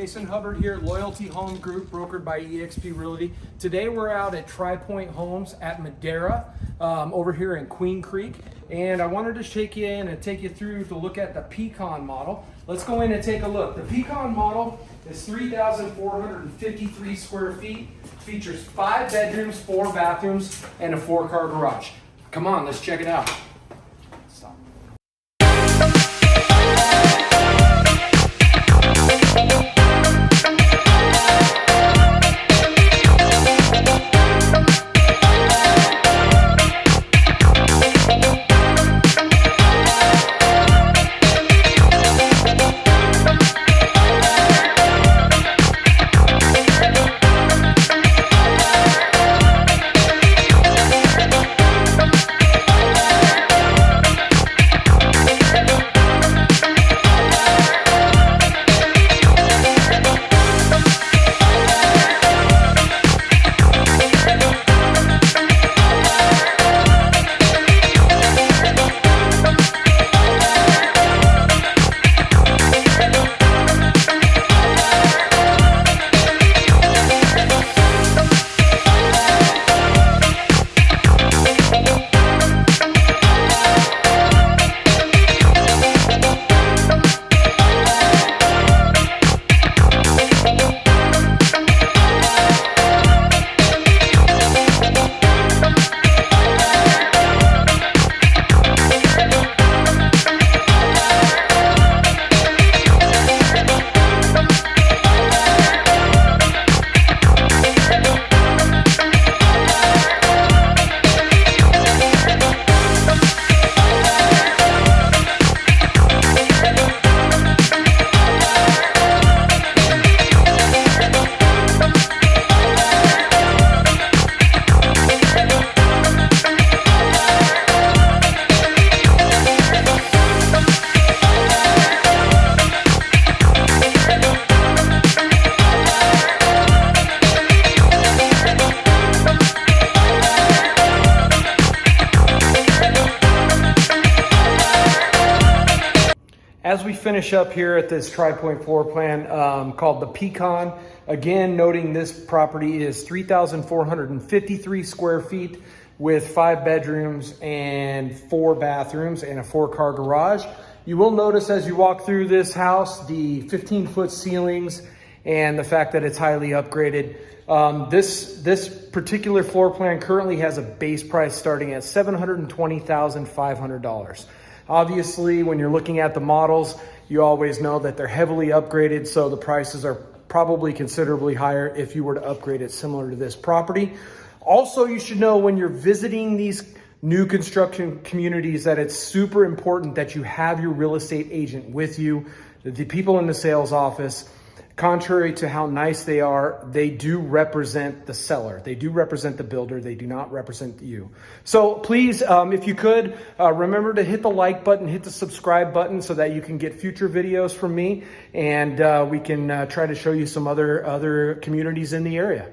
Jason Hubbard here, Loyalty Home Group, brokered by eXp Realty. Today we're out at Tri Pointe Homes at Madera, over here in Queen Creek. And I wanted to shake you in and take you through to look at the Pecan model. Let's go in and take a look. The Pecan model is 3,453 square feet, features 5 bedrooms, 4 bathrooms, and a 4-car garage. Come on, let's check it out. Stop. As we finish up here at this Tri Pointe floor plan called the Pecan, again, noting this property is 3,453 square feet with 5 bedrooms and 4 bathrooms and a 4-car garage. You will notice as you walk through this house, the 15-foot ceilings and the fact that it's highly upgraded. This particular floor plan currently has a base price starting at $720,500. Obviously, when you're looking at the models, you always know that they're heavily upgraded, so the prices are probably considerably higher if you were to upgrade it similar to this property. Also, you should know when you're visiting these new construction communities that it's super important that you have your real estate agent with you. The people in the sales office, contrary to how nice they are, they do represent the seller. They do represent the builder. They do not represent you. So please, if you could, remember to hit the like button, hit the subscribe button so that you can get future videos from me, and we can try to show you some other communities in the area.